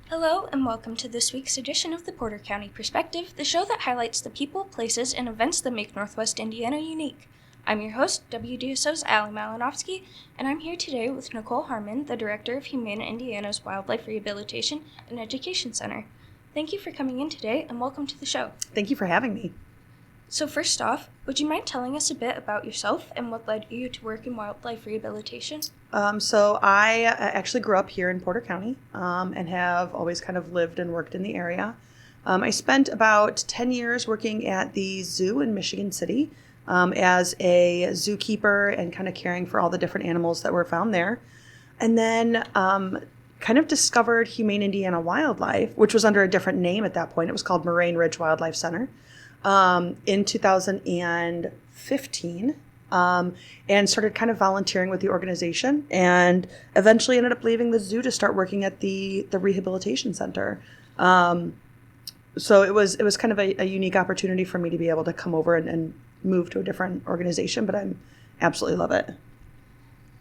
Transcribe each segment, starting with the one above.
Hello, and welcome to this week's edition of the Porter County Perspective, the show that highlights the people, places, and events that make Northwest Indiana unique. I'm your host, WDSO's Aly Malinovsky, and I'm here today with Nicole Harmon, the Director of Humane Indiana's Wildlife Rehabilitation and Education Center. Thank you for coming in today, and welcome to the show. Thank you for having me. So first off, would you mind telling us a bit about yourself and what led you to work in wildlife rehabilitation? So I actually grew up here in Porter County and have always kind of lived and worked in the area. I spent about 10 years working at the zoo in Michigan City as a zookeeper and kind of caring for all the different animals that were found there. And then kind of discovered Humane Indiana Wildlife, which was under a different name at that point. It was called Moraine Ridge Wildlife Center. In 2015, and started kind of volunteering with the organization, and eventually ended up leaving the zoo to start working at the rehabilitation center. So it was kind of a unique opportunity for me to be able to come over and move to a different organization, but I absolutely love it.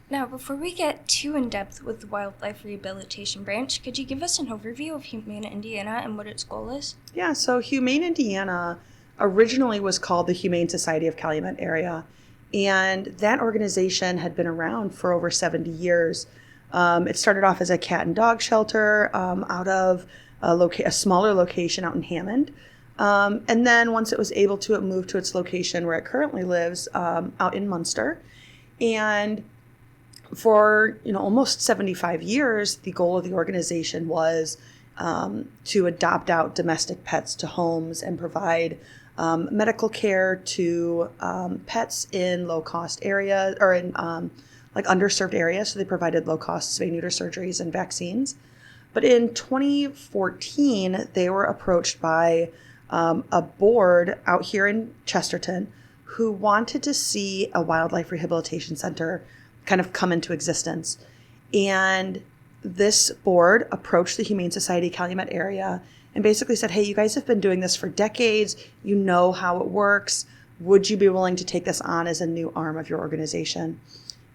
Now, before we get too in-depth with the Wildlife Rehabilitation Branch, could you give us an overview of Humane Indiana and what its goal is? Yeah, so Humane Indiana originally was called the Humane Society of Calumet Area, and that organization had been around for over 70 years. It started off as a cat and dog shelter out of a smaller location out in Hammond. And then once it was able to, it moved to its location where it currently lives out in Munster. And for almost 75 years, the goal of the organization was to adopt out domestic pets to homes and provide medical care to pets in low-cost areas or in like underserved areas. So they provided low-cost spay-neuter surgeries and vaccines. But in 2014, they were approached by a board out here in Chesterton who wanted to see a wildlife rehabilitation center kind of come into existence. And this board approached the Humane Society Calumet area and basically said, hey, you guys have been doing this for decades. You know how it works. Would you be willing to take this on as a new arm of your organization?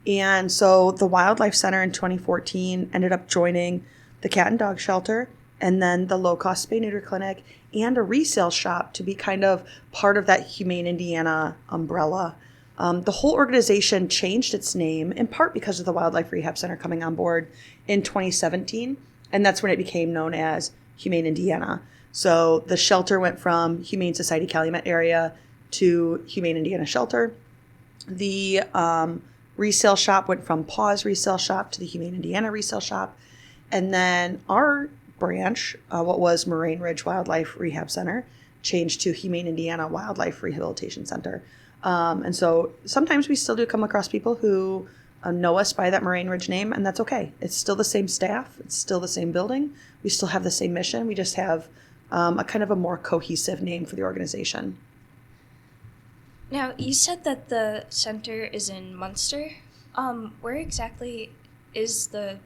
And so the Wildlife Center in 2014 ended up joining the cat and dog shelter and then the low-cost spay-neuter clinic and a resale shop to be kind of part of that Humane Indiana umbrella. The whole organization changed its name in part because of the Wildlife Rehab Center coming on board in 2017, and that's when it became known as Humane Indiana. So the shelter went from Humane Society Calumet Area to Humane Indiana Shelter. The resale shop went from Paws Resale Shop to the Humane Indiana Resale Shop. And then our branch, what was Moraine Ridge Wildlife Rehab Center, changed to Humane Indiana Wildlife Rehabilitation Center. And so sometimes we still do come across people who know us by that Moraine Ridge name, and that's okay. It's still the same staff. It's still the same building. We still have the same mission. We just have a kind of a more cohesive name for the organization. Now, you said that the center is in Munster. Where exactly is the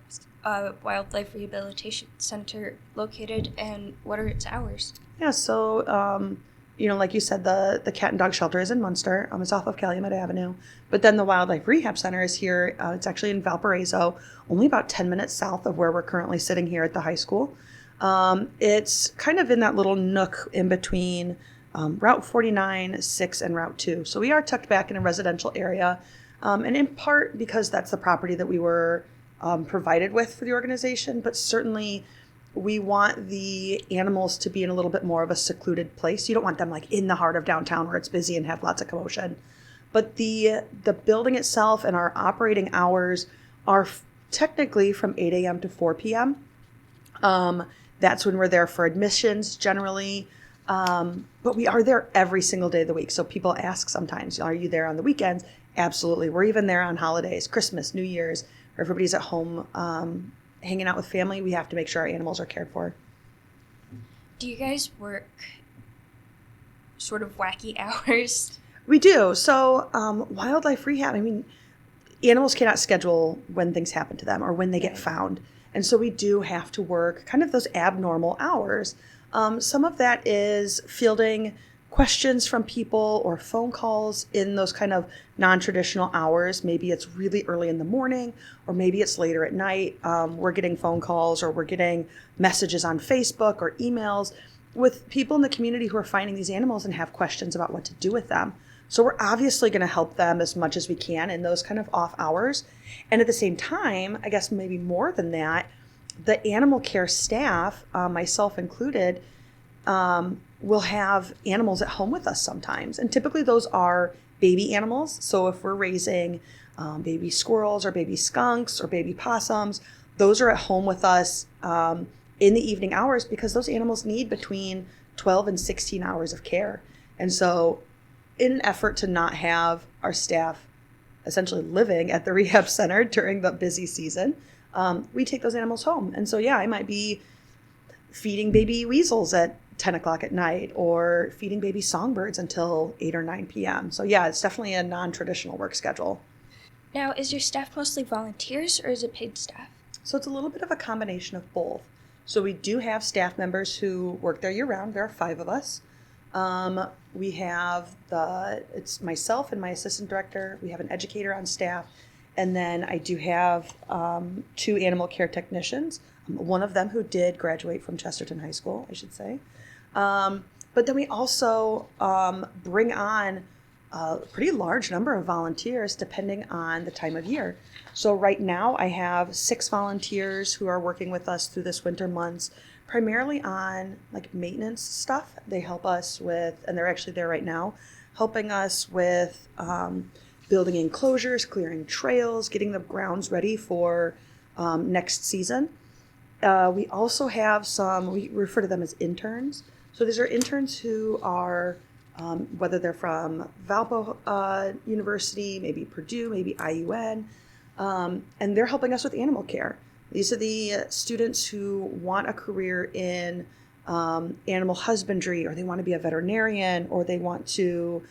Wildlife Rehabilitation Center located, and what are its hours? Yeah, so like you said, the cat and dog shelter is in Munster. It's off of Calumet Avenue. But then the Wildlife Rehab Center is here. It's actually in Valparaiso, only about 10 minutes south of where we're currently sitting here at the high school. It's kind of in that little nook in between Route 49, 6, and Route 2. So we are tucked back in a residential area, and in part because that's the property that we were provided with for the organization, but certainly we want the animals to be in a little bit more of a secluded place. You don't want them like in the heart of downtown where it's busy and have lots of commotion. But the building itself and our operating hours are technically from 8 a.m. to 4 p.m. That's when we're there for admissions generally. But we are there every single day of the week. So people ask sometimes, are you there on the weekends? Absolutely. We're even there on holidays, Christmas, New Year's, where everybody's at home hanging out with family. We have to make sure our animals are cared for. Do you guys work sort of wacky hours? We do. So wildlife rehab, animals cannot schedule when things happen to them or when they get found. And so we do have to work kind of those abnormal hours. Some of that is fielding questions from people or phone calls in those kind of non-traditional hours. Maybe it's really early in the morning, or maybe it's later at night. We're getting phone calls, or we're getting messages on Facebook or emails with people in the community who are finding these animals and have questions about what to do with them. So we're obviously going to help them as much as we can in those kind of off hours. And at the same time, I guess maybe more than that, the animal care staff, myself included, will have animals at home with us sometimes. And typically those are baby animals. So if we're raising baby squirrels or baby skunks or baby possums, those are at home with us in the evening hours, because those animals need between 12 and 16 hours of care. And so in an effort to not have our staff essentially living at the rehab center during the busy season, we take those animals home. And so, yeah, I might be feeding baby weasels at 10 o'clock at night, or feeding baby songbirds until 8 or 9 p.m. So, yeah, it's definitely a non-traditional work schedule. Now, is your staff mostly volunteers, or is it paid staff? So it's a little bit of a combination of both. So we do have staff members who work there year-round. There are 5 of us. We have it's myself and my assistant director. We have an educator on staff. And then I do have 2 animal care technicians, one of them who did graduate from Chesterton High School, I should say. But then we also bring on a pretty large number of volunteers depending on the time of year. So right now I have 6 volunteers who are working with us through this winter months, primarily on like maintenance stuff. They help us with, and they're actually there right now, helping us with building enclosures, clearing trails, getting the grounds ready for next season. We also have we refer to them as interns. So these are interns who are, whether they're from Valpo University, maybe Purdue, maybe IUN, and they're helping us with animal care. These are the students who want a career in animal husbandry, or they want to be a veterinarian, or they want to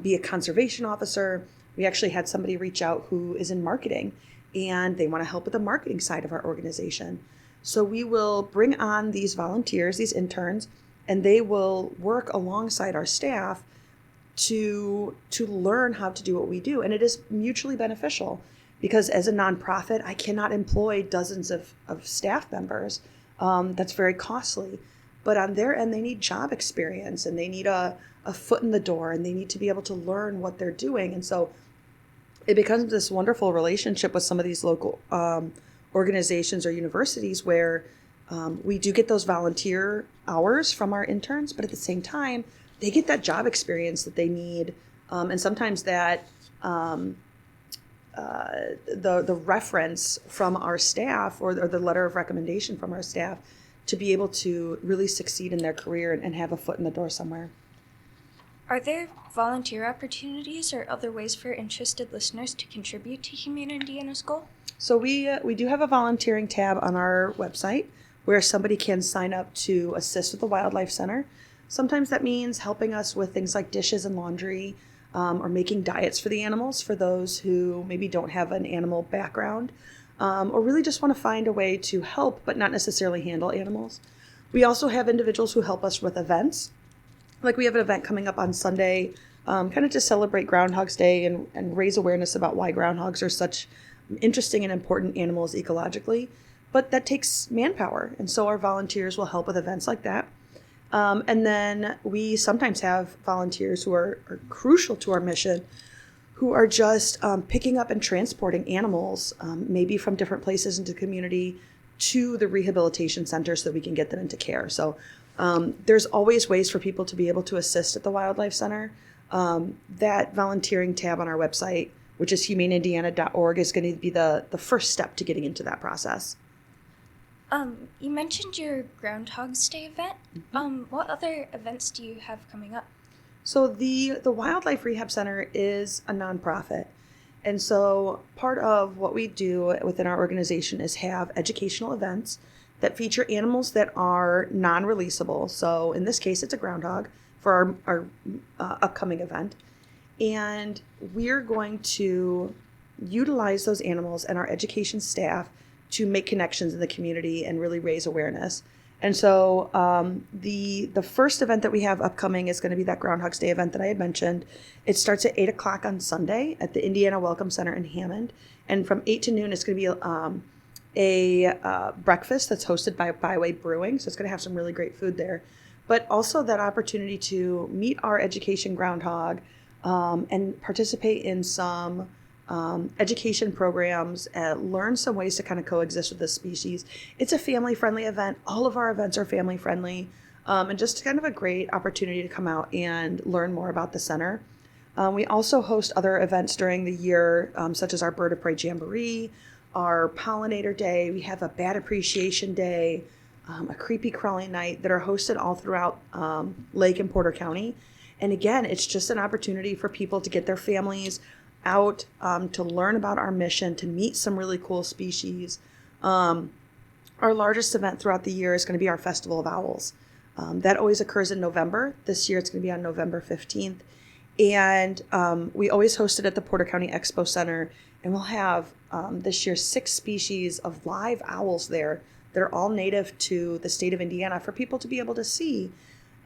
be a conservation officer. We actually had somebody reach out who is in marketing, and they want to help with the marketing side of our organization. So we will bring on these volunteers, these interns, and they will work alongside our staff to learn how to do what we do. And it is mutually beneficial, because as a nonprofit, I cannot employ dozens of staff members. That's very costly. But on their end, they need job experience, and they need a foot in the door, and they need to be able to learn what they're doing. And so it becomes this wonderful relationship with some of these local organizations or universities where we do get those volunteer hours from our interns, but at the same time, they get that job experience that they need. And sometimes that the reference from our staff, or the letter of recommendation from our staff, to be able to really succeed in their career and have a foot in the door somewhere. Are there volunteer opportunities or other ways for interested listeners to contribute to Humane Indiana's goal? So we do have a volunteering tab on our website where somebody can sign up to assist with the Wildlife Center. Sometimes that means helping us with things like dishes and laundry, or making diets for the animals for those who maybe don't have an animal background, or really just want to find a way to help but not necessarily handle animals. We also have individuals who help us with events. Like we have an event coming up on Sunday, kind of to celebrate Groundhog's Day and raise awareness about why groundhogs are such interesting and important animals ecologically. But that takes manpower, and so our volunteers will help with events like that. And then we sometimes have volunteers who are crucial to our mission, who are just picking up and transporting animals, maybe from different places into the community, to the rehabilitation center so that we can get them into care. So there's always ways for people to be able to assist at the Wildlife Center. That volunteering tab on our website, which is humaneindiana.org, is going to be the first step to getting into that process. You mentioned your Groundhog's Day event. What other events do you have coming up? So the Wildlife Rehab Center is a nonprofit. And so part of what we do within our organization is have educational events that feature animals that are non-releasable. So in this case, it's a groundhog for our upcoming event. And we're going to utilize those animals and our education staff to make connections in the community and really raise awareness. And so the first event that we have upcoming is going to be that Groundhog's Day event that I had mentioned. It starts at 8 o'clock on Sunday at the Indiana Welcome Center in Hammond. And from 8 to noon, it's going to be a breakfast that's hosted by Byway Brewing. So it's going to have some really great food there. But also that opportunity to meet our education groundhog and participate in some education programs, learn some ways to kind of coexist with this species. It's a family-friendly event. All of our events are family-friendly, and just kind of a great opportunity to come out and learn more about the center. We also host other events during the year, such as our Bird of Prey Jamboree, our Pollinator Day. We have a Bat Appreciation Day, a Creepy Crawling Night that are hosted all throughout Lake and Porter County. And again, it's just an opportunity for people to get their families out, to learn about our mission, to meet some really cool species. Our largest event throughout the year is going to be our Festival of Owls. That always occurs in November. This year it's going to be on November 15th. And we always host it at the Porter County Expo Center. And we'll have this year 6 species of live owls there that are all native to the state of Indiana for people to be able to see.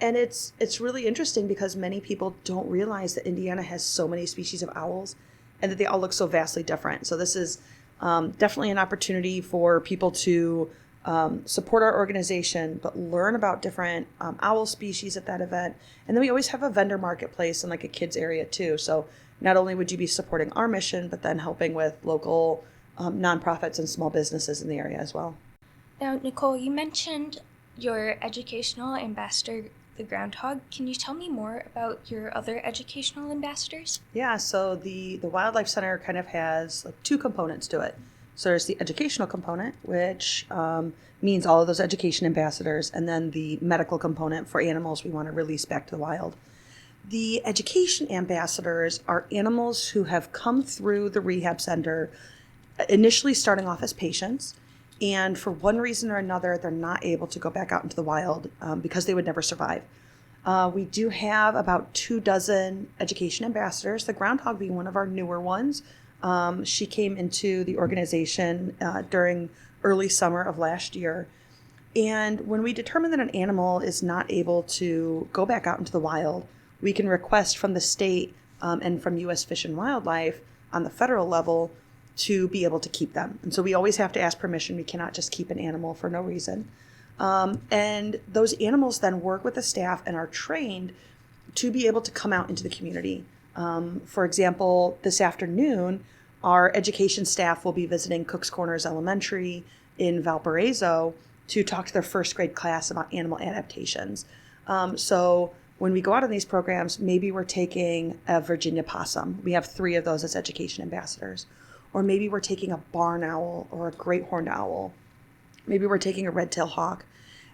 And it's really interesting because many people don't realize that Indiana has so many species of owls and that they all look so vastly different. So this is definitely an opportunity for people to support our organization, but learn about different owl species at that event. And then we always have a vendor marketplace and like a kids area too. So not only would you be supporting our mission, but then helping with local nonprofits and small businesses in the area as well. Now, Nicole, you mentioned your educational ambassador, the groundhog. Can you tell me more about your other educational ambassadors? Yeah, so the Wildlife Center kind of has like 2 components to it. So there's the educational component, which means all of those education ambassadors, and then the medical component for animals we want to release back to the wild. The education ambassadors are animals who have come through the rehab center, initially starting off as patients, and for one reason or another, they're not able to go back out into the wild because they would never survive. We do have about 24 education ambassadors, the groundhog being one of our newer ones. She came into the organization during early summer of last year. And when we determine that an animal is not able to go back out into the wild, we can request from the state and from U.S. Fish and Wildlife on the federal level to be able to keep them. And so we always have to ask permission. We cannot just keep an animal for no reason. And those animals then work with the staff and are trained to be able to come out into the community. For example, this afternoon, our education staff will be visiting Cook's Corners Elementary in Valparaiso to talk to their first grade class about animal adaptations. So when we go out on these programs, maybe we're taking a Virginia possum. We have 3 of those as education ambassadors. Or maybe we're taking a barn owl or a great horned owl. Maybe we're taking a red-tailed hawk.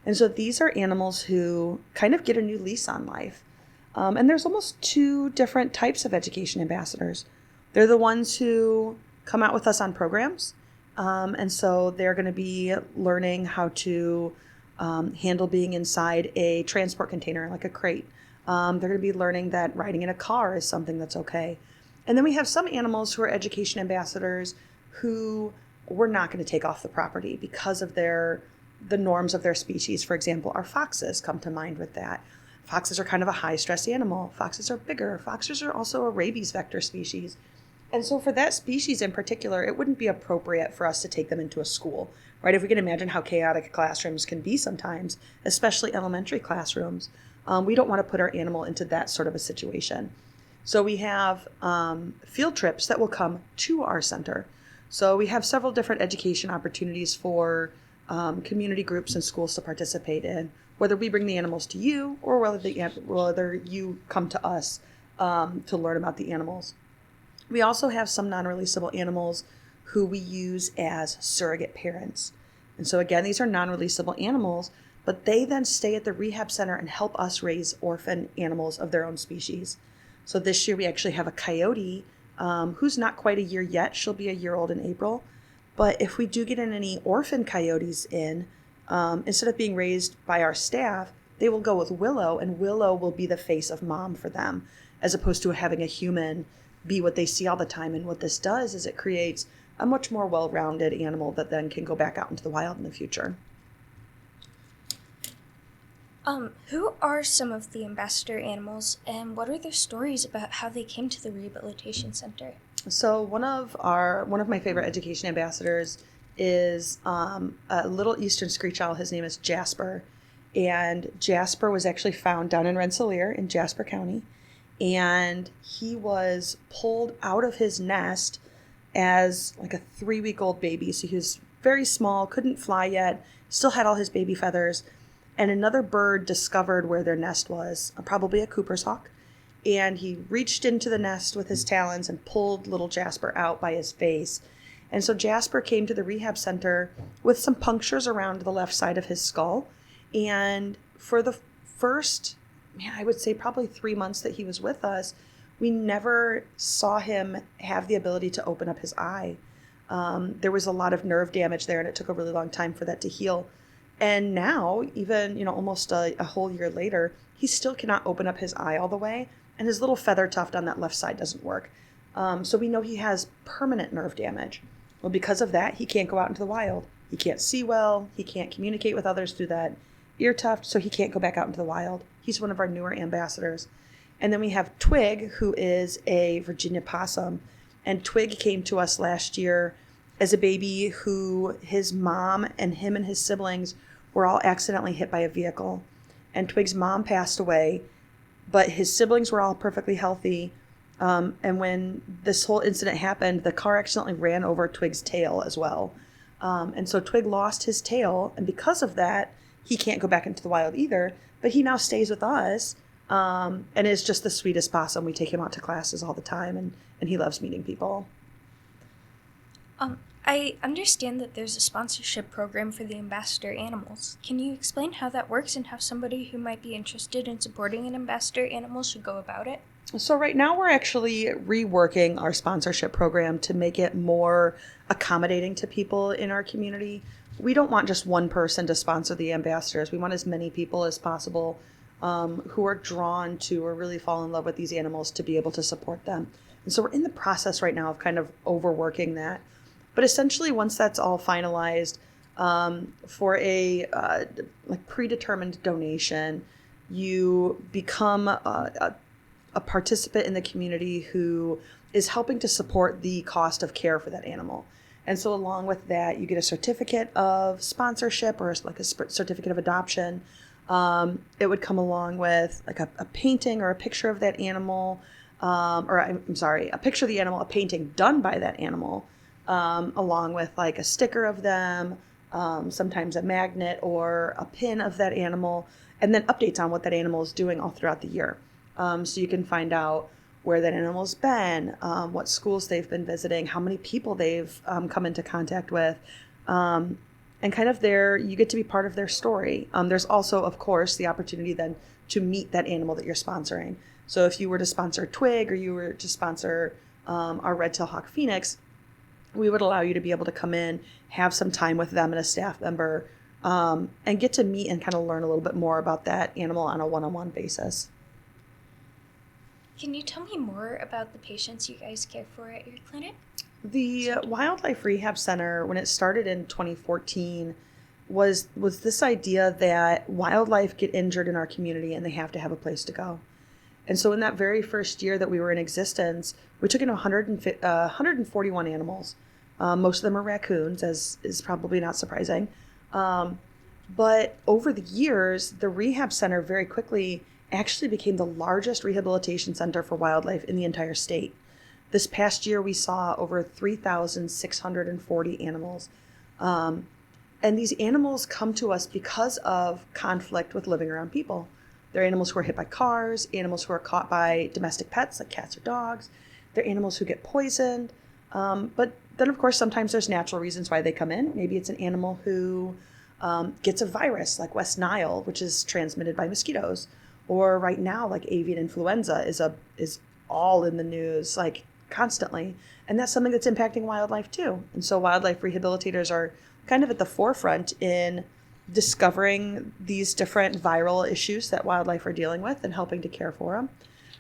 And so these are animals who kind of get a new lease on life. And there's almost 2 different types of education ambassadors. They're the ones who come out with us on programs. And so they're going to be learning how to handle being inside a transport container, like a crate. They're going to be learning that riding in a car is something that's okay. And then we have some animals who are education ambassadors who we're not going to take off the property because of the norms of their species. For example, our foxes come to mind with that. Foxes are kind of a high-stress animal. Foxes are bigger. Foxes are also a rabies vector species. And so for that species in particular, it wouldn't be appropriate for us to take them into a school, right? If we can imagine how chaotic classrooms can be sometimes, especially elementary classrooms, we don't want to put our animal into that sort of a situation. So we have field trips that will come to our center. So we have several different education opportunities for community groups and schools to participate in, whether we bring the animals to you or whether you come to us to learn about the animals. We also have some non-releasable animals who we use as surrogate parents. And so again, these are non-releasable animals, but they then stay at the rehab center and help us raise orphan animals of their own species. So this year we actually have a coyote who's not quite a year yet. She'll be a year old in April. But if we do get in any orphan coyotes in, instead of being raised by our staff, they will go with Willow, and Willow will be the face of mom for them, as opposed to having a human be what they see all the time. And what this does is it creates a much more well-rounded animal that then can go back out into the wild in the future. Who are some of the ambassador animals, and what are their stories about how they came to the rehabilitation center? So one of my favorite education ambassadors is a little Eastern Screech owl. His name is Jasper, and Jasper was actually found down in Rensselaer in Jasper County, and he was pulled out of his nest as like a 3-week-old baby. So he was very small, couldn't fly yet, still had all his baby feathers, and another bird discovered where their nest was, probably a Cooper's hawk. And he reached into the nest with his talons and pulled little Jasper out by his face. And so Jasper came to the rehab center with some punctures around the left side of his skull. And for the first, I would say probably 3 months that he was with us, we never saw him have the ability to open up his eye. There was a lot of nerve damage there, and it took a really long time for that to heal. And now, even, almost a whole year later, he still cannot open up his eye all the way, and his little feather tuft on that left side doesn't work. So we know he has permanent nerve damage. Well, because of that, he can't go out into the wild. He can't see well. He can't communicate with others through that ear tuft, so he can't go back out into the wild. He's one of our newer ambassadors. And then we have Twig, who is a Virginia possum. And Twig came to us last year as a baby who his mom and him and his siblings were all accidentally hit by a vehicle. And Twig's mom passed away, but his siblings were all perfectly healthy. And when this whole incident happened, the car accidentally ran over Twig's tail as well. And so Twig lost his tail, and because of that, he can't go back into the wild either, but he now stays with us, and is just the sweetest possum. We take him out to classes all the time, and he loves meeting people. I understand that there's a sponsorship program for the ambassador animals. Can you explain how that works and how somebody who might be interested in supporting an ambassador animal should go about it? So right now we're actually reworking our sponsorship program to make it more accommodating to people in our community. We don't want just one person to sponsor the ambassadors. We want as many people as possible who are drawn to or really fall in love with these animals to be able to support them. And so we're in the process right now of kind of overworking that. But essentially, once that's all finalized, for a predetermined donation, you become a participant in the community who is helping to support the cost of care for that animal. And so along with that, you get a certificate of sponsorship or like a certificate of adoption. It would come along with like a painting or a picture of that animal, a picture of the animal, a painting done by that animal, along with like a sticker of them, sometimes a magnet or a pin of that animal, and then updates on what that animal is doing all throughout the year. So you can find out where that animal's been, what schools they've been visiting, how many people they've come into contact with, and kind of you get to be part of their story. There's also, of course, the opportunity then to meet that animal that you're sponsoring. So if you were to sponsor Twig or you were to sponsor our red-tailed hawk phoenix, we would allow you to be able to come in, have some time with them and a staff member, and get to meet and kind of learn a little bit more about that animal on a one-on-one basis. Can you tell me more about the patients you guys care for at your clinic? The Wildlife Rehab Center, when it started in 2014, was this idea that wildlife get injured in our community and they have to have a place to go. And so in that very first year that we were in existence, we took in 141 animals. Most of them are raccoons, as is probably not surprising. But over the years, the rehab center very quickly actually became the largest rehabilitation center for wildlife in the entire state. This past year, we saw over 3,640 animals. And these animals come to us because of conflict with living around people. They're animals who are hit by cars, animals who are caught by domestic pets like cats or dogs. They're animals who get poisoned. But then, of course, sometimes there's natural reasons why they come in. Maybe it's an animal who gets a virus like West Nile, which is transmitted by mosquitoes. Or right now, like avian influenza is all in the news, like constantly. And that's something that's impacting wildlife too. And so wildlife rehabilitators are kind of at the forefront in discovering these different viral issues that wildlife are dealing with and helping to care for them.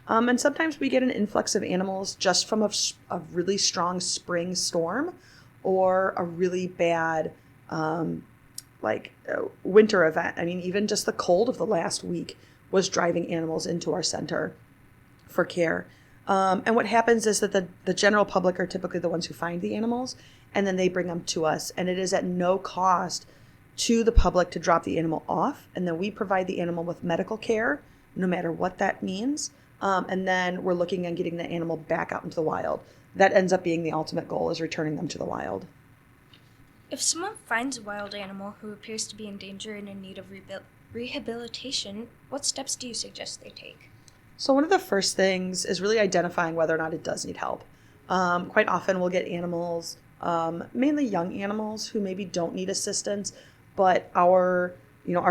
And sometimes we get an influx of animals just from a really strong spring storm or a really bad winter event. I mean, even just the cold of the last week was driving animals into our center for care. And what happens is that the general public are typically the ones who find the animals, and then they bring them to us. And it is at no cost to the public to drop the animal off. And then we provide the animal with medical care, no matter what that means. And then we're looking at getting the animal back out into the wild. That ends up being the ultimate goal, is returning them to the wild. If someone finds a wild animal who appears to be in danger and in need of rehabilitation, what steps do you suggest they take? So one of the first things is really identifying whether or not it does need help. Quite often we'll get animals, mainly young animals, who maybe don't need assistance, but our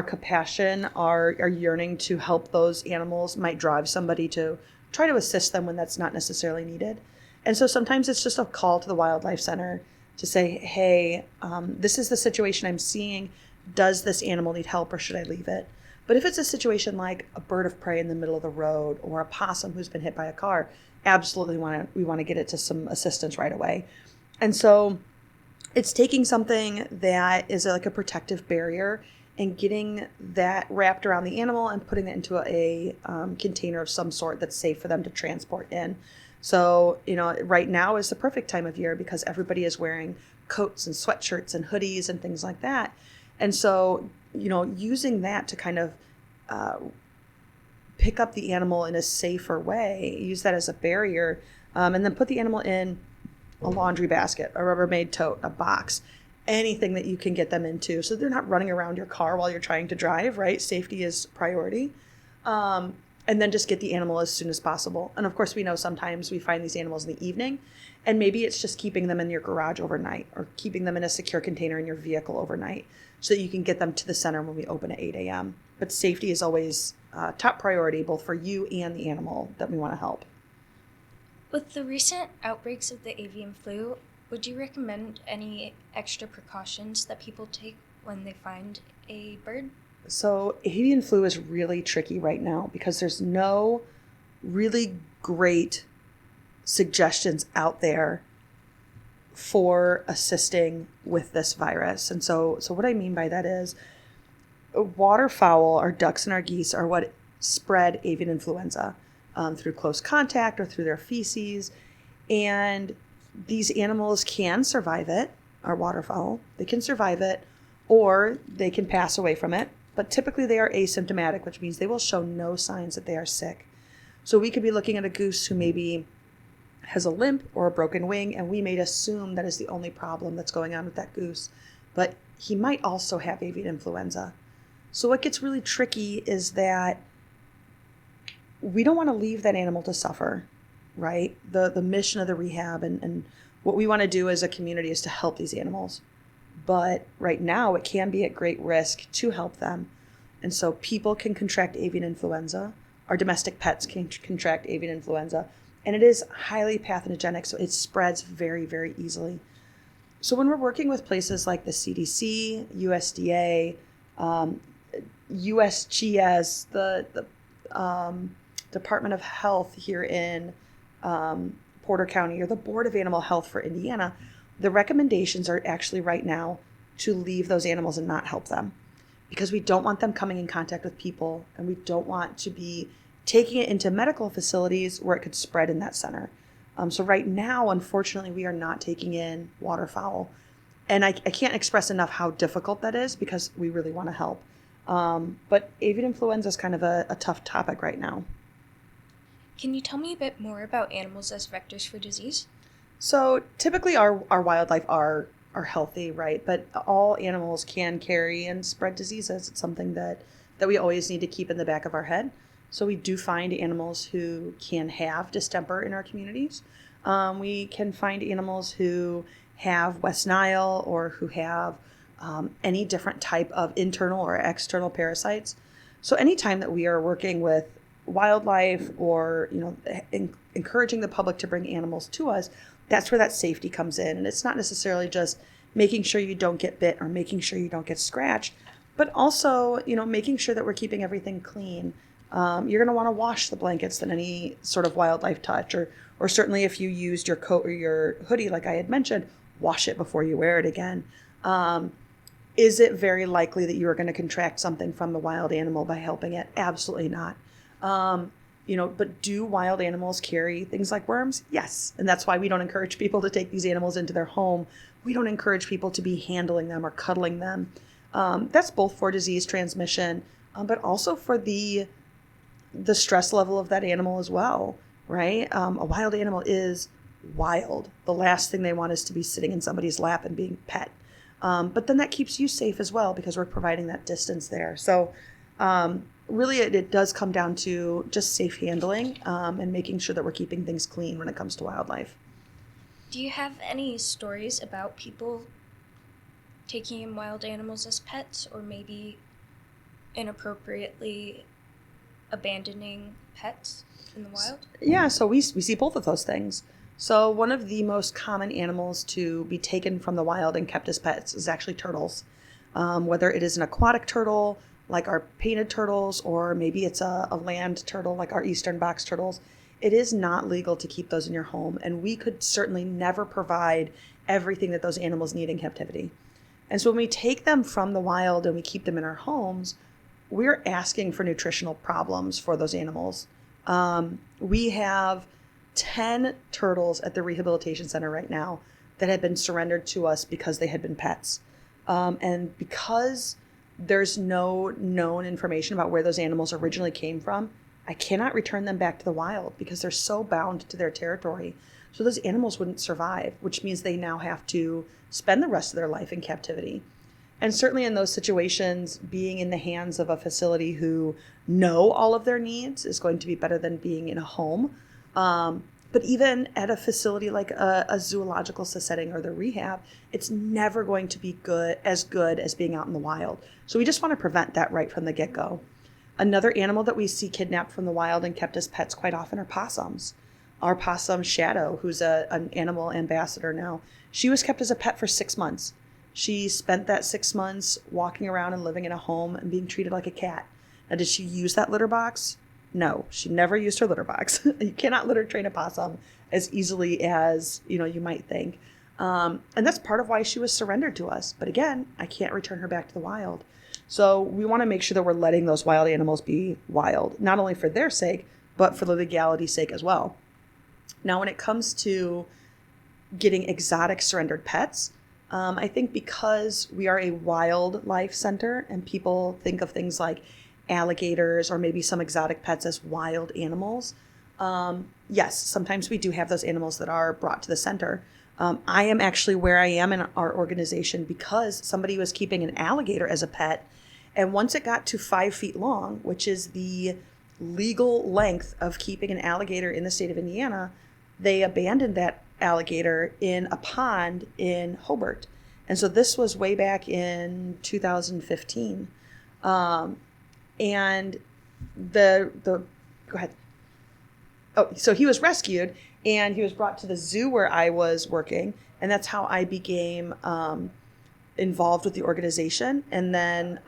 compassion, our yearning to help those animals might drive somebody to try to assist them when that's not necessarily needed. And so sometimes it's just a call to the wildlife center to say, hey, this is the situation I'm seeing. Does this animal need help, or should I leave it? But if it's a situation like a bird of prey in the middle of the road or a possum who's been hit by a car, absolutely we want to get it to some assistance right away. And so it's taking something that is like a protective barrier and getting that wrapped around the animal and putting it into a container of some sort that's safe for them to transport in. So, right now is the perfect time of year because everybody is wearing coats and sweatshirts and hoodies and things like that. And so, using that to kind of pick up the animal in a safer way, use that as a barrier, and then put the animal in a laundry basket, a Rubbermaid tote, a box, anything that you can get them into. So they're not running around your car while you're trying to drive, right? Safety is priority. And then just get the animal as soon as possible. And of course, we know sometimes we find these animals in the evening, and maybe it's just keeping them in your garage overnight or keeping them in a secure container in your vehicle overnight so that you can get them to the center when we open at 8 a.m. But safety is always top priority, both for you and the animal that we want to help. With the recent outbreaks of the avian flu, would you recommend any extra precautions that people take when they find a bird? So avian flu is really tricky right now because there's no really great suggestions out there for assisting with this virus. And so what I mean by that is waterfowl, our ducks and our geese, are what spread avian influenza through close contact or through their feces. And these animals can survive it, our waterfowl. They can survive it, or they can pass away from it. But typically they are asymptomatic, which means they will show no signs that they are sick. So we could be looking at a goose who maybe has a limp or a broken wing, and we may assume that is the only problem that's going on with that goose. But he might also have avian influenza. So what gets really tricky is that we don't want to leave that animal to suffer, right? The mission of the rehab and what we want to do as a community is to help these animals. But right now it can be at great risk to help them. And so people can contract avian influenza. Our domestic pets can contract avian influenza. And it is highly pathogenic, so it spreads very, very easily. So when we're working with places like the CDC, USDA, USGS, the Department of Health here in Porter County, or the Board of Animal Health for Indiana, the recommendations are actually right now to leave those animals and not help them because we don't want them coming in contact with people, and we don't want to be taking it into medical facilities where it could spread in that center. So right now, unfortunately, we are not taking in waterfowl. And I can't express enough how difficult that is because we really want to help. But avian influenza is kind of a tough topic right now. Can you tell me a bit more about animals as vectors for disease? So typically our wildlife are healthy, right? But all animals can carry and spread diseases. It's something that we always need to keep in the back of our head. So we do find animals who can have distemper in our communities. We can find animals who have West Nile or who have any different type of internal or external parasites. So anytime that we are working with wildlife or encouraging the public to bring animals to us, that's where that safety comes in. And it's not necessarily just making sure you don't get bit or making sure you don't get scratched, but also making sure that we're keeping everything clean. You're going to want to wash the blankets than any sort of wildlife touch, or certainly if you used your coat or your hoodie, like I had mentioned, wash it before you wear it again. Is it very likely that you are going to contract something from the wild animal by helping it? Absolutely not. But do wild animals carry things like worms? Yes. And that's why we don't encourage people to take these animals into their home. We don't encourage people to be handling them or cuddling them. That's both for disease transmission, but also for the stress level of that animal as well, right? A wild animal is wild. The last thing they want is to be sitting in somebody's lap and being pet. But then that keeps you safe as well because we're providing that distance there. So really it does come down to just safe handling and making sure that we're keeping things clean when it comes to wildlife. Do you have any stories about people taking in wild animals as pets, or maybe inappropriately abandoning pets in the wild? Yeah, so we see both of those things. So one of the most common animals to be taken from the wild and kept as pets is actually turtles. Whether it is an aquatic turtle, like our painted turtles, or maybe it's a land turtle, like our eastern box turtles, it is not legal to keep those in your home. And we could certainly never provide everything that those animals need in captivity. And so when we take them from the wild and we keep them in our homes, we're asking for nutritional problems for those animals. We have 10 turtles at the rehabilitation center right now that had been surrendered to us because they had been pets. And because there's no known information about where those animals originally came from, I cannot return them back to the wild because they're so bound to their territory. So those animals wouldn't survive, which means they now have to spend the rest of their life in captivity. And certainly in those situations, being in the hands of a facility who know all of their needs is going to be better than being in a home. But even at a facility like a zoological setting or the rehab, it's never going to be good as being out in the wild. So we just want to prevent that right from the get-go. Another animal that we see kidnapped from the wild and kept as pets quite often are possums. Our possum Shadow, who's an animal ambassador now, she was kept as a pet for 6 months. She spent that 6 months walking around and living in a home and being treated like a cat. Now, did she use that litter box? No, she never used her litter box. You cannot litter train a possum as easily as you might think. And that's part of why she was surrendered to us. But again, I can't return her back to the wild. So we want to make sure that we're letting those wild animals be wild, not only for their sake, but for the legality's sake as well. Now, when it comes to getting exotic surrendered pets, I think because we are a wildlife center and people think of things like alligators or maybe some exotic pets as wild animals, yes, sometimes we do have those animals that are brought to the center. I am actually where I am in our organization because somebody was keeping an alligator as a pet. And once it got to 5 feet long, which is the legal length of keeping an alligator in the state of Indiana, they abandoned that alligator in a pond in Hobart. And so this was way back in 2015. And go ahead. Oh, so he was rescued and he was brought to the zoo where I was working. And that's how I became involved with the organization. And then,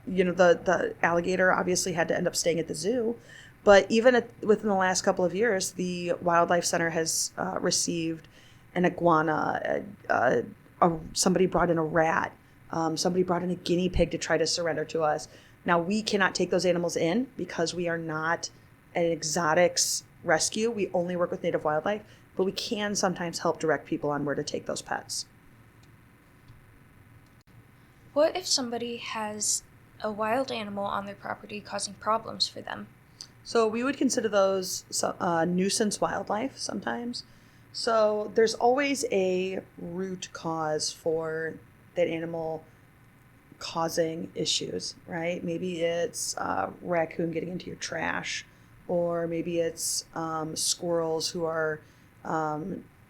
the alligator obviously had to end up staying at the zoo. But even within the last couple of years, the Wildlife Center has received an iguana. Somebody brought in a rat. Somebody brought in a guinea pig to try to surrender to us. Now, we cannot take those animals in because we are not an exotics rescue. We only work with native wildlife, but we can sometimes help direct people on where to take those pets. What if somebody has a wild animal on their property causing problems for them? So we would consider those nuisance wildlife sometimes. So there's always a root cause for that animal causing issues, right? Maybe it's a raccoon getting into your trash, or maybe it's squirrels who are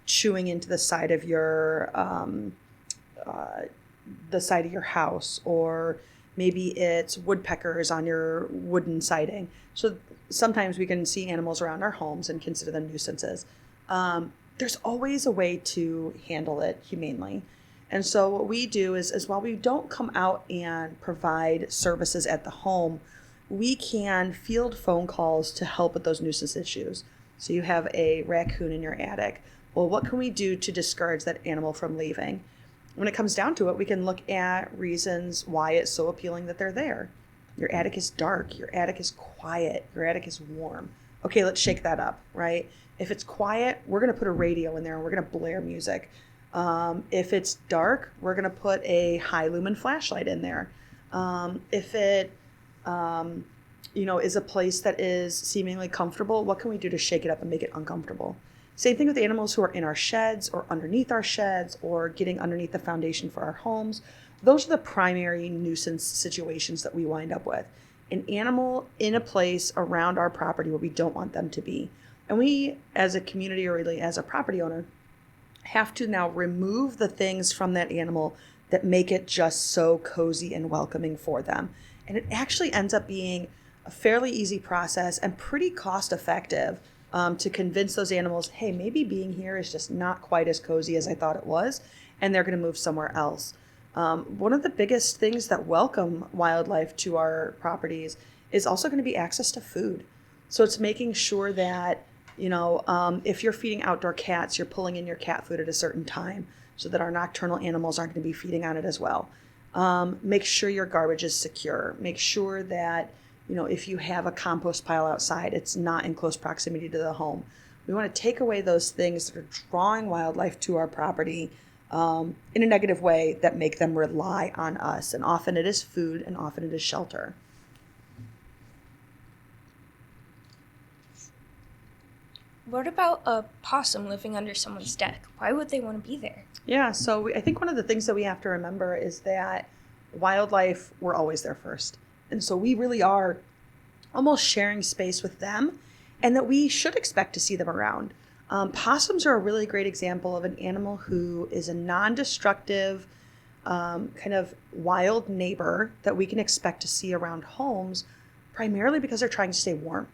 chewing into the side of your house, or maybe it's woodpeckers on your wooden siding. So sometimes we can see animals around our homes and consider them nuisances. There's always a way to handle it humanely. And so what we do is while we don't come out and provide services at the home, we can field phone calls to help with those nuisance issues. So you have a raccoon in your attic. Well, what can we do to discourage that animal from leaving? when it comes down to it, we can look at reasons why it's so appealing that they're there. Your attic is dark. Your attic is quiet. Your attic is warm. Okay, let's shake that up, right? If it's quiet, we're going to put a radio in there and we're going to blare music. If it's dark, we're going to put a high lumen flashlight in there. If it, is a place that is seemingly comfortable, what can we do to shake it up and make it uncomfortable? Same thing with animals who are in our sheds or underneath our sheds or getting underneath the foundation for our homes. Those are the primary nuisance situations that we wind up with. An animal in a place around our property where we don't want them to be. And we, as a community or really as a property owner, have to now remove the things from that animal that make it just so cozy and welcoming for them. And it actually ends up being a fairly easy process and pretty cost effective to convince those animals, hey, maybe being here is just not quite as cozy as I thought it was, and they're going to move somewhere else. One of the biggest things that welcome wildlife to our properties is also going to be access to food. So it's making sure that, if you're feeding outdoor cats, you're pulling in your cat food at a certain time so that our nocturnal animals aren't going to be feeding on it as well. Make sure your garbage is secure. Make sure that, if you have a compost pile outside, it's not in close proximity to the home. We want to take away those things that are drawing wildlife to our property in a negative way that make them rely on us. And often it is food and often it is shelter. What about a possum living under someone's deck? Why would they want to be there? Yeah, so I think one of the things that we have to remember is that wildlife, we're always there first. And so we really are almost sharing space with them, and that we should expect to see them around. Possums are a really great example of an animal who is a non-destructive kind of wild neighbor that we can expect to see around homes, primarily because they're trying to stay warm.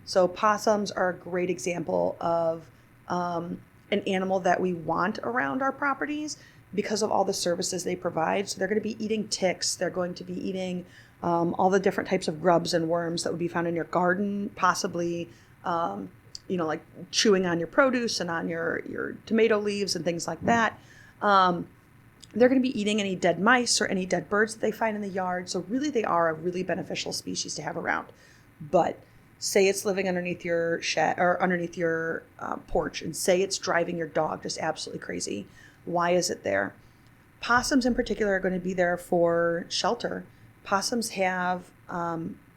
So possums are a great example of an animal that we want around our properties because of all the services they provide. So they're going to be eating ticks. They're going to be eating all the different types of grubs and worms that would be found in your garden, possibly, like chewing on your produce and on your tomato leaves and things like that. They're going to be eating any dead mice or any dead birds that they find in the yard. So really, they are a really beneficial species to have around. But say it's living underneath your shed or underneath your porch, and say it's driving your dog just absolutely crazy. Why is it there? Possums in particular are going to be there for shelter. Possums have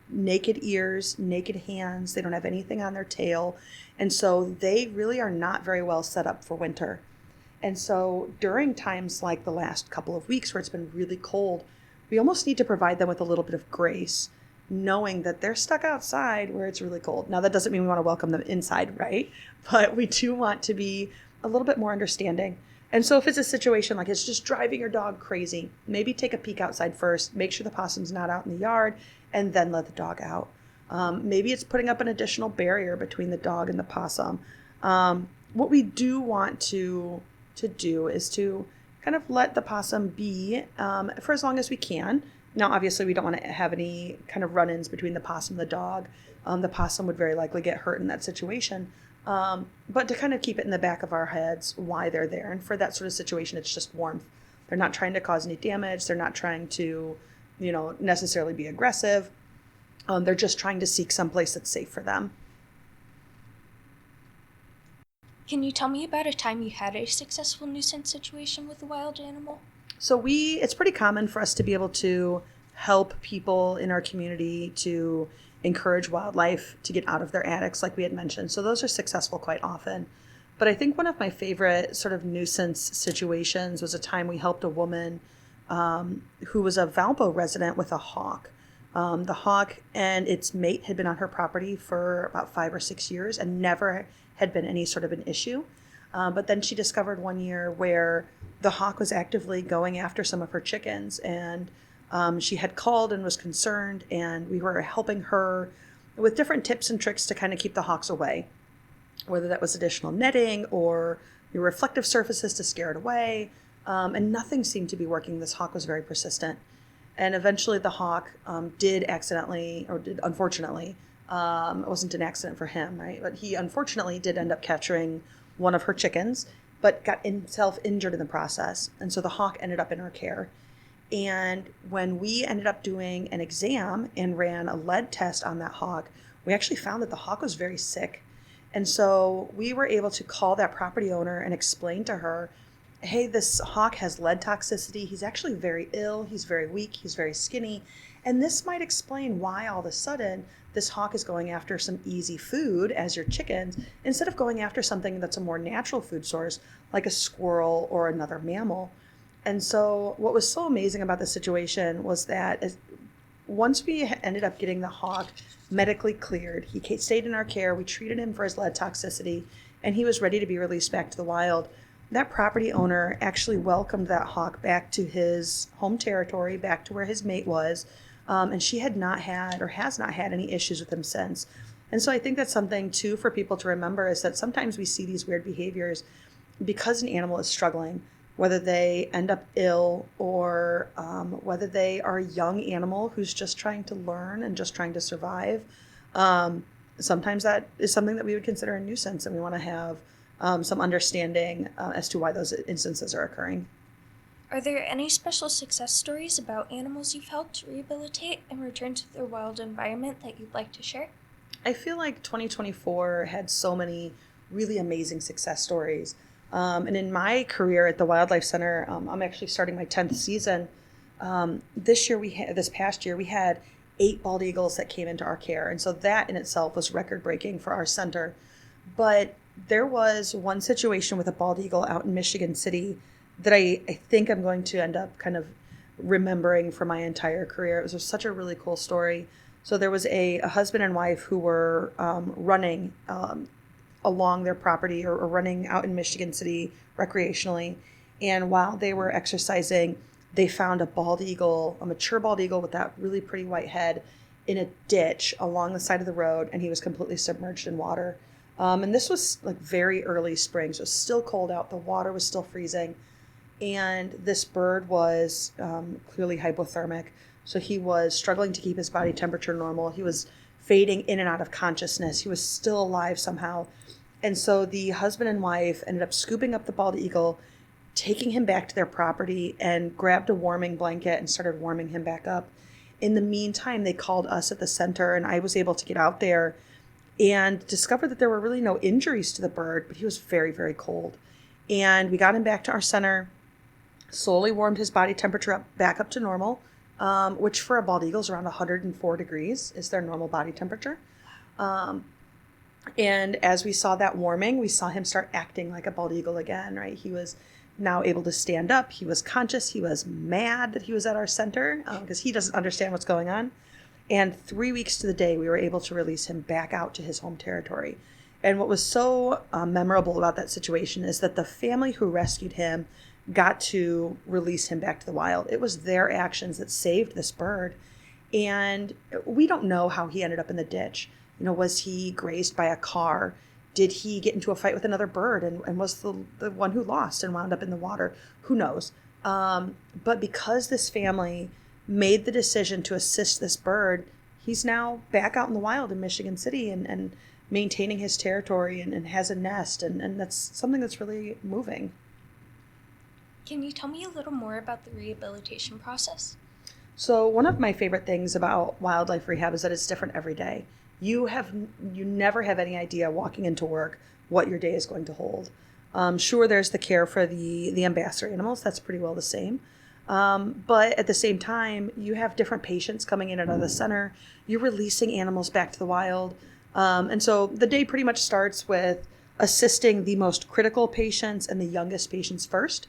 naked ears, naked hands. They don't have anything on their tail. And so they really are not very well set up for winter. And so during times like the last couple of weeks where it's been really cold, we almost need to provide them with a little bit of grace, knowing that they're stuck outside where it's really cold. Now, that doesn't mean we want to welcome them inside, right? But we do want to be a little bit more understanding. And so if it's a situation like it's just driving your dog crazy, maybe take a peek outside first, make sure the possum's not out in the yard, and then let the dog out. Maybe it's putting up an additional barrier between the dog and the possum. What we do want to do is to kind of let the possum be for as long as we can. Now, obviously, we don't want to have any kind of run-ins between the possum and the dog. The possum would very likely get hurt in that situation. But to kind of keep it in the back of our heads why they're there. And for that sort of situation, it's just warmth. They're not trying to cause any damage. They're not trying to, necessarily be aggressive. They're just trying to seek someplace that's safe for them. Can you tell me about a time you had a successful nuisance situation with a wild animal? So it's pretty common for us to be able to help people in our community to encourage wildlife to get out of their attics, like we had mentioned. So those are successful quite often. But I think one of my favorite sort of nuisance situations was a time we helped a woman who was a Valpo resident with a hawk. The hawk and its mate had been on her property for about 5 or 6 years and never had been any sort of an issue. But then she discovered one year where the hawk was actively going after some of her chickens, and she had called and was concerned, and we were helping her with different tips and tricks to kind of keep the hawks away, whether that was additional netting or your reflective surfaces to scare it away. And nothing seemed to be working. This hawk was very persistent. And eventually the hawk did unfortunately, it wasn't an accident for him, right? But he unfortunately did end up capturing one of her chickens but got himself injured in the process. And so the hawk ended up in our care. And when we ended up doing an exam and ran a lead test on that hawk, we actually found that the hawk was very sick. And so we were able to call that property owner and explain to her, hey, this hawk has lead toxicity. He's actually very ill. He's very weak. He's very skinny. And this might explain why all of a sudden this hawk is going after some easy food as your chickens instead of going after something that's a more natural food source like a squirrel or another mammal. And so what was so amazing about this situation was that once we ended up getting the hawk medically cleared, he stayed in our care, we treated him for his lead toxicity, and he was ready to be released back to the wild. That property owner actually welcomed that hawk back to his home territory, back to where his mate was, and she had not had or has not had any issues with him since. And so I think that's something too for people to remember, is that sometimes we see these weird behaviors because an animal is struggling, whether they end up ill or whether they are a young animal who's just trying to learn and just trying to survive. Sometimes that is something that we would consider a nuisance, and we want to have some understanding as to why those instances are occurring. Are there any special success stories about animals you've helped rehabilitate and return to their wild environment that you'd like to share? I feel like 2024 had so many really amazing success stories. And in my career at the Wildlife Center, I'm actually starting my 10th season. This past year, we had 8 bald eagles that came into our care. And so that in itself was record breaking for our center. But there was one situation with a bald eagle out in Michigan City that I think I'm going to end up kind of remembering for my entire career. It was such a really cool story. So there was a husband and wife who were running along their property or running out in Michigan City recreationally. And while they were exercising, they found a bald eagle, a mature bald eagle with that really pretty white head in a ditch along the side of the road, and he was completely submerged in water. And this was like very early spring, so it was still cold out. The water was still freezing. And this bird was clearly hypothermic. So he was struggling to keep his body temperature normal. He was fading in and out of consciousness. He was still alive somehow. And so the husband and wife ended up scooping up the bald eagle, taking him back to their property, and grabbed a warming blanket and started warming him back up. In the meantime, they called us at the center, and I was able to get out there and discover that there were really no injuries to the bird, but he was very, very cold. And we got him back to our center, slowly warmed his body temperature back up to normal, which for a bald eagle is around 104 degrees is their normal body temperature. And as we saw that warming, we saw him start acting like a bald eagle again, right? He was now able to stand up. He was conscious. He was mad that he was at our center because he doesn't understand what's going on. And 3 weeks to the day, we were able to release him back out to his home territory. And what was so memorable about that situation is that the family who rescued him got to release him back to the wild. It was their actions that saved this bird. And we don't know how he ended up in the ditch. You know, was he grazed by a car? Did he get into a fight with another bird and was the one who lost and wound up in the water? Who knows? But because this family made the decision to assist this bird, he's now back out in the wild in Michigan City and maintaining his territory and has a nest. And that's something that's really moving. Can you tell me a little more about the rehabilitation process? So one of my favorite things about wildlife rehab is that it's different every day. You never have any idea walking into work what your day is going to hold. Sure, there's the care for the ambassador animals. That's pretty well the same. But at the same time, you have different patients coming in and out of the center. You're releasing animals back to the wild. And so the day pretty much starts with assisting the most critical patients and the youngest patients first.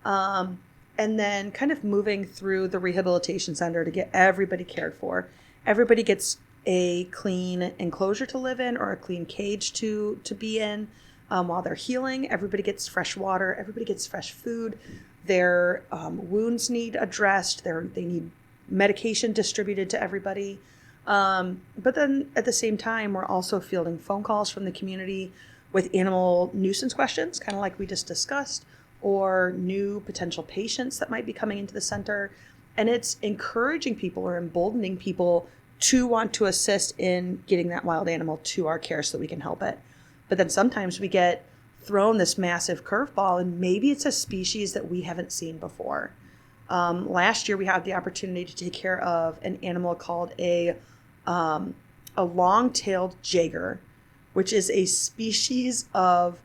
And then kind of moving through the rehabilitation center to get everybody cared for. Everybody gets a clean enclosure to live in or a clean cage to be in while they're healing. Everybody gets fresh water. Everybody gets fresh food. Their wounds need addressed. They need medication distributed to everybody. But then at the same time, we're also fielding phone calls from the community with animal nuisance questions, kind of like we just discussed, or new potential patients that might be coming into the center. And it's encouraging people or emboldening people to want to assist in getting that wild animal to our care so that we can help it. But then sometimes we get thrown this massive curveball, and maybe it's a species that we haven't seen before. Last year, we had the opportunity to take care of an animal called a long-tailed jager, which is a species of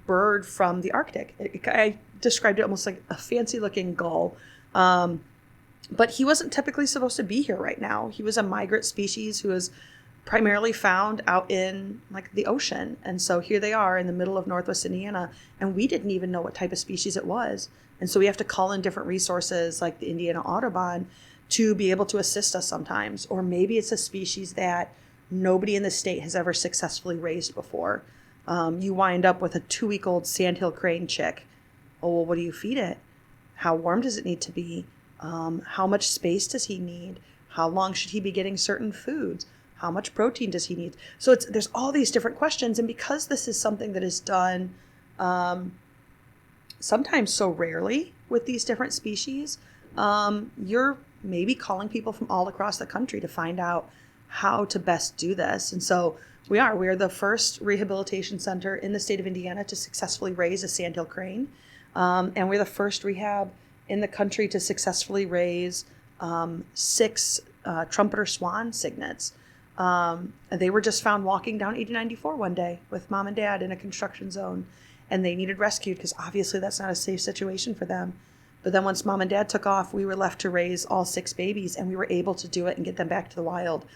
bird from the Arctic. I described it almost like a fancy-looking gull. But he wasn't typically supposed to be here right now. He was a migrant species who was primarily found out in like the ocean. And so here they are in the middle of Northwest Indiana, and we didn't even know what type of species it was. And so we have to call in different resources like the Indiana Audubon to be able to assist us sometimes. Or maybe it's a species that nobody in the state has ever successfully raised before. You wind up with a 2-week-old sandhill crane chick. Oh, well, what do you feed it? How warm does it need to be? How much space does he need? How long should he be getting certain foods? How much protein does he need? So there's all these different questions. And because this is something that is done sometimes so rarely with these different species, you're maybe calling people from all across the country to find out how to best do this. And so we are the first rehabilitation center in the state of Indiana to successfully raise a sandhill crane. And we're the first rehab in the country to successfully raise 6 trumpeter swan cygnets. They were just found walking down 8094 one day with mom and dad in a construction zone, and they needed rescued because obviously that's not a safe situation for them. But then once mom and dad took off, we were left to raise all 6 babies, and we were able to do it and get them back to the wild.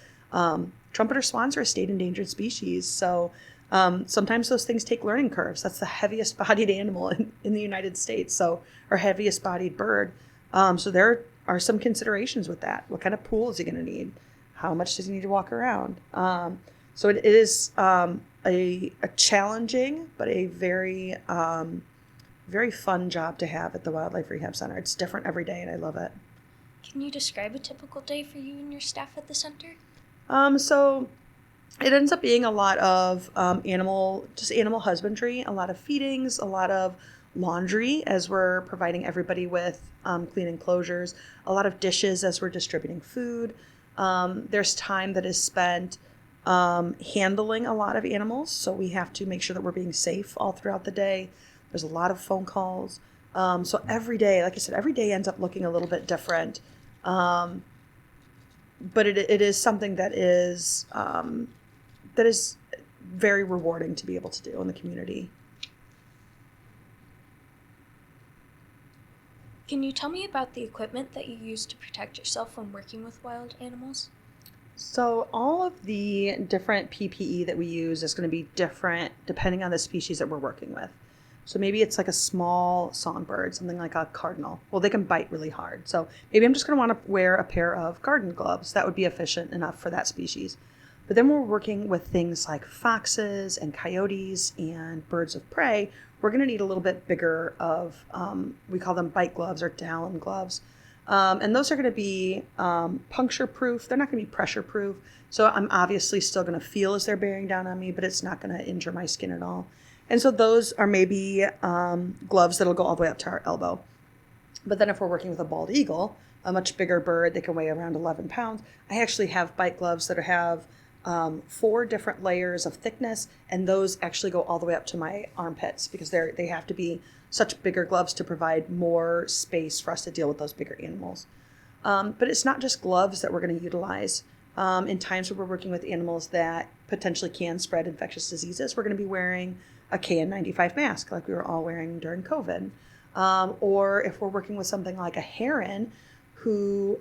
Trumpeter swans are a state endangered species, so sometimes those things take learning curves. That's the heaviest bodied animal in the United States, so our heaviest bodied bird. So there are some considerations with that. What kind of pool is he going to need? How much does he need to walk around? So it is a challenging, but a very, very fun job to have at the Wildlife Rehab Center. It's different every day, and I love it. Can you describe a typical day for you and your staff at the center? So it ends up being a lot of animal husbandry, a lot of feedings, a lot of laundry as we're providing everybody with clean enclosures, a lot of dishes as we're distributing food. There's time that is spent handling a lot of animals, so we have to make sure that we're being safe all throughout the day. There's a lot of phone calls. So every day, like I said, every day ends up looking a little bit different. But it is something that is very rewarding to be able to do in the community. Can you tell me about the equipment that you use to protect yourself when working with wild animals? So all of the different PPE that we use is going to be different depending on the species that we're working with. So maybe it's like a small songbird, something like a cardinal. Well, they can bite really hard. So maybe I'm just going to want to wear a pair of garden gloves. That would be efficient enough for that species. But then we're working with things like foxes and coyotes and birds of prey. We're going to need a little bit bigger of, we call them bite gloves or talon gloves. And those are going to be puncture proof. They're not going to be pressure proof. So I'm obviously still going to feel as they're bearing down on me, but it's not going to injure my skin at all. And so those are maybe gloves that'll go all the way up to our elbow. But then if we're working with a bald eagle, a much bigger bird, they can weigh around 11 pounds. I actually have bite gloves that have 4 different layers of thickness, and those actually go all the way up to my armpits because they have to be such bigger gloves to provide more space for us to deal with those bigger animals. But it's not just gloves that we're going to utilize. In times where we're working with animals that potentially can spread infectious diseases, we're going to be wearing a KN95 mask like we were all wearing during COVID. Or if we're working with something like a heron who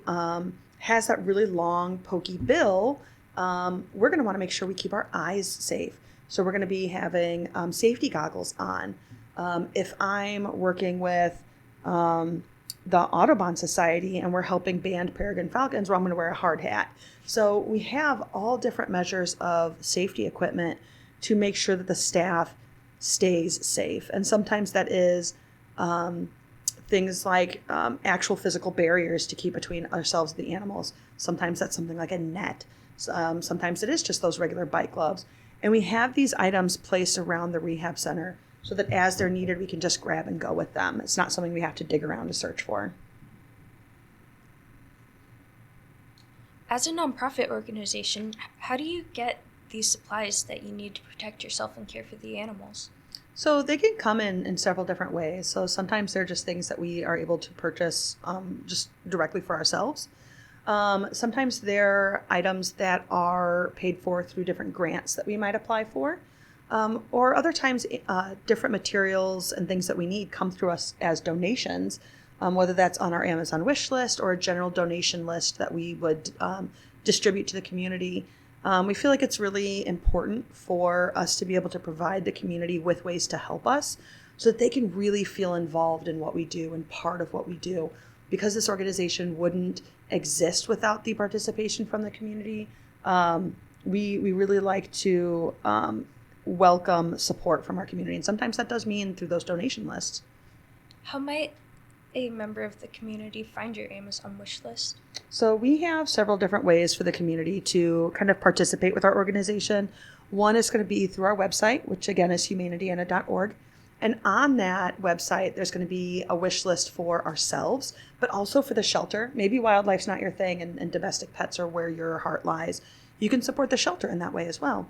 has that really long, pokey bill, we're going to want to make sure we keep our eyes safe. So we're going to be having safety goggles on. If I'm working with the Audubon Society and we're helping band peregrine falcons, well, I'm going to wear a hard hat. So we have all different measures of safety equipment to make sure that the staff stays safe. And sometimes that is things like actual physical barriers to keep between ourselves and the animals. Sometimes that's something like a net. Sometimes it is just those regular bite gloves. And we have these items placed around the rehab center so that as they're needed, we can just grab and go with them. It's not something we have to dig around to search for. As a nonprofit organization, how do you get these supplies that you need to protect yourself and care for the animals? So they can come in several different ways. So sometimes they're just things that we are able to purchase just directly for ourselves. Sometimes they're items that are paid for through different grants that we might apply for. Or other times, different materials and things that we need come through us as donations, whether that's on our Amazon wish list or a general donation list that we would distribute to the community. We feel like it's really important for us to be able to provide the community with ways to help us so that they can really feel involved in what we do and part of what we do. Because this organization wouldn't exist without the participation from the community, we really like to welcome support from our community. And sometimes that does mean through those donation lists. How might a member of the community find your Amazon wish list? So we have several different ways for the community to kind of participate with our organization. One is going to be through our website, which again is humaneindiana.org. And on that website, there's going to be a wish list for ourselves, but also for the shelter. Maybe wildlife's not your thing and domestic pets are where your heart lies. You can support the shelter in that way as well.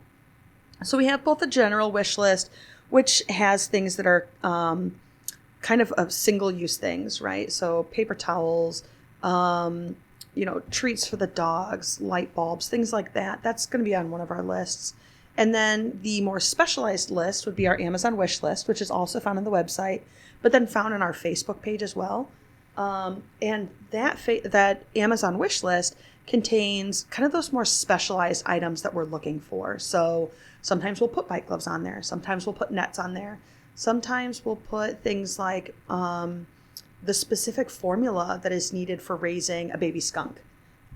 So we have both a general wish list, which has things that are kind of single-use things, right? So paper towels, treats for the dogs, light bulbs, things like that. That's going to be on one of our lists. And then the more specialized list would be our Amazon wish list, which is also found on the website, but then found on our Facebook page as well. And that Amazon wish list contains kind of those more specialized items that we're looking for. So sometimes we'll put bite gloves on there. Sometimes we'll put nets on there. Sometimes we'll put things like the specific formula that is needed for raising a baby skunk.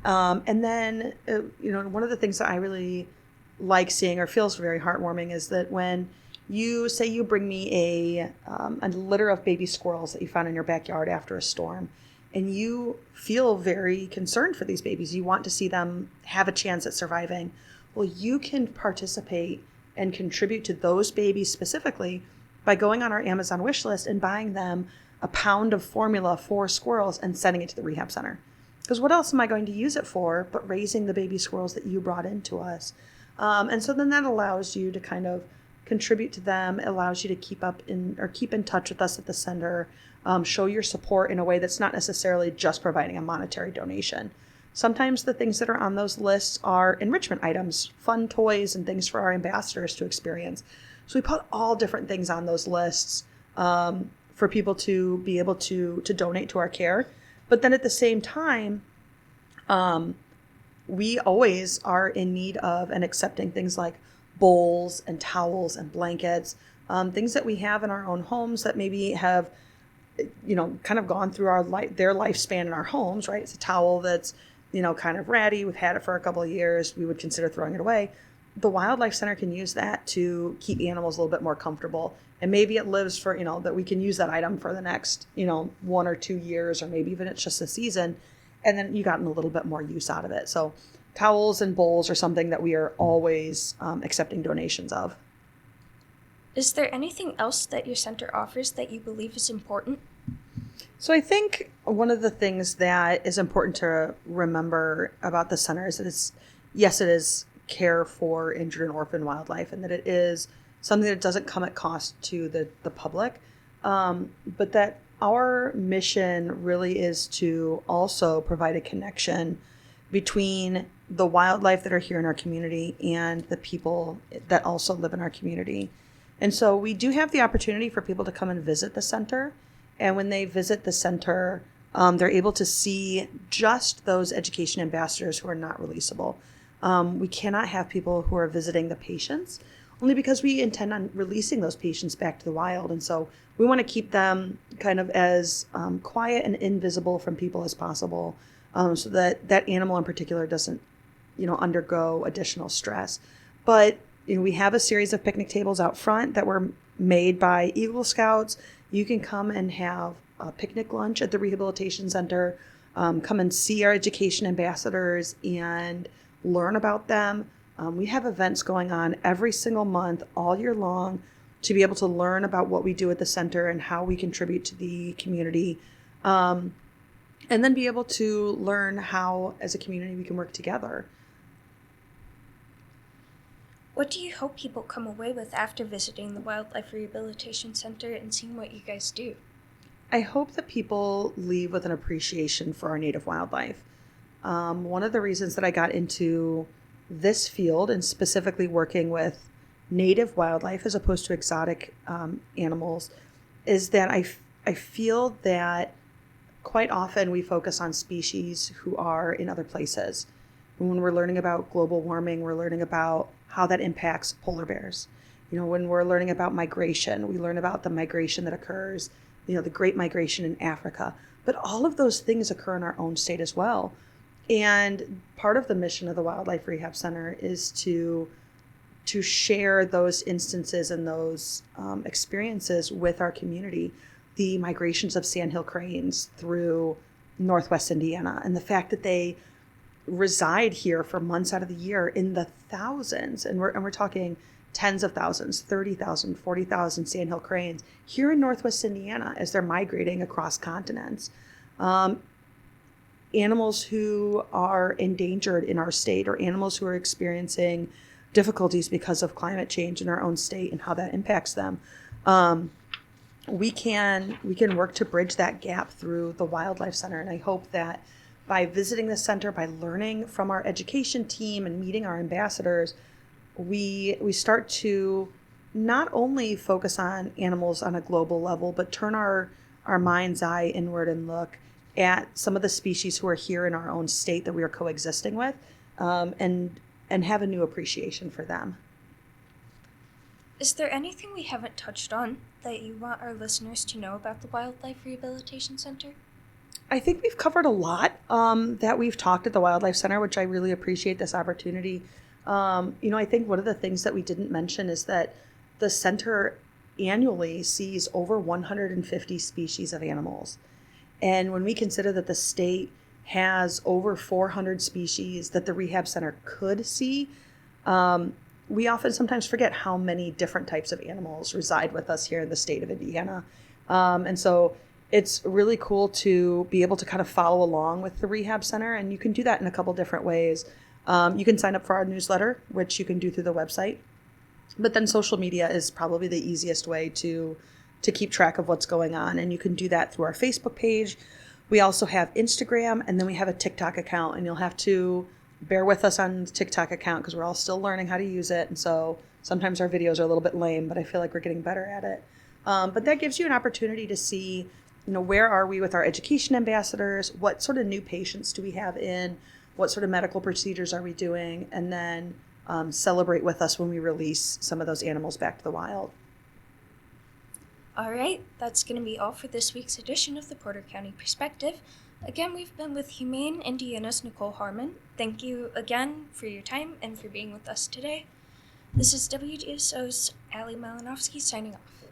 And then, one of the things that I really like seeing or feels very heartwarming is that when you say you bring me a litter of baby squirrels that you found in your backyard after a storm, and you feel very concerned for these babies, you want to see them have a chance at surviving. Well, you can participate and contribute to those babies specifically by going on our Amazon wish list and buying them a pound of formula for squirrels and sending it to the rehab center. Because what else am I going to use it for but raising the baby squirrels that you brought into us? And so then that allows you to kind of contribute to them, allows you to keep in touch with us at the center, show your support in a way that's not necessarily just providing a monetary donation. Sometimes the things that are on those lists are enrichment items, fun toys, and things for our ambassadors to experience. So we put all different things on those lists for people to be able to donate to our care. But then at the same time, we always are in need of and accepting things like bowls and towels and blankets, things that we have in our own homes that maybe have, kind of gone through their lifespan in our homes, right? It's a towel that's, kind of ratty. We've had it for a couple of years. We would consider throwing it away. The Wildlife Center can use that to keep animals a little bit more comfortable. And maybe it lives for, that we can use that item for the next, 1 or 2 years, or maybe even it's just a season. And then you gotten a little bit more use out of it. So towels and bowls are something that we are always accepting donations of. Is there anything else that your center offers that you believe is important? So I think one of the things that is important to remember about the center is that it is care for injured and orphaned wildlife, and that it is something that doesn't come at cost to the public, but that our mission really is to also provide a connection between the wildlife that are here in our community and the people that also live in our community. And so we do have the opportunity for people to come and visit the center. And when they visit the center, they're able to see just those education ambassadors who are not releasable. We cannot have people who are visiting the patients, only because we intend on releasing those patients back to the wild. And so we want to keep them kind of as quiet and invisible from people as possible, so that that animal in particular doesn't, undergo additional stress. But we have a series of picnic tables out front that were made by Eagle Scouts. You can come and have a picnic lunch at the rehabilitation center, come and see our education ambassadors and learn about them. We have events going on every single month, all year long, to be able to learn about what we do at the center and how we contribute to the community. And then be able to learn how, as a community, we can work together. What do you hope people come away with after visiting the Wildlife Rehabilitation Center and seeing what you guys do? I hope that people leave with an appreciation for our native wildlife. One of the reasons that I got into this field and specifically working with native wildlife as opposed to exotic animals is that I feel that quite often we focus on species who are in other places. And when we're learning about global warming, we're learning about how that impacts polar bears. When we're learning about migration, we learn about the migration that occurs, the Great Migration in Africa. But all of those things occur in our own state as well. And part of the mission of the Wildlife Rehab Center is to share those instances and those experiences with our community. The migrations of sandhill cranes through Northwest Indiana and the fact that they reside here for months out of the year in the thousands, and we're talking tens of thousands, 30,000, 40,000 sandhill cranes here in Northwest Indiana as they're migrating across continents. Animals who are endangered in our state, or animals who are experiencing difficulties because of climate change in our own state and how that impacts them. We can work to bridge that gap through the Wildlife Center, and I hope that by visiting the center, by learning from our education team and meeting our ambassadors, we start to not only focus on animals on a global level, but turn our mind's eye inward and look at some of the species who are here in our own state that we are coexisting with, and have a new appreciation for them. Is there anything we haven't touched on that you want our listeners to know about the Wildlife Rehabilitation Center? I think we've covered a lot that we've talked at the Wildlife Center, which I really appreciate this opportunity. I think one of the things that we didn't mention is that the center annually sees over 150 species of animals. And when we consider that the state has over 400 species that the rehab center could see, we often sometimes forget how many different types of animals reside with us here in the state of Indiana. And so it's really cool to be able to kind of follow along with the rehab center, and you can do that in a couple different ways. You can sign up for our newsletter, which you can do through the website. But then social media is probably the easiest way to keep track of what's going on, and you can do that through our Facebook page. We also have Instagram, and then we have a TikTok account, and you'll have to bear with us on the TikTok account because we're all still learning how to use it, and so sometimes our videos are a little bit lame, but I feel like we're getting better at it. But that gives you an opportunity to see, where are we with our education ambassadors, what sort of new patients do we have in, what sort of medical procedures are we doing, and then celebrate with us when we release some of those animals back to the wild. All right, that's going to be all for this week's edition of the Porter County Perspective. Again, we've been with Humane Indiana's Nicole Harmon. Thank you again for your time and for being with us today. This is WDSO's Aly Malinovsky signing off.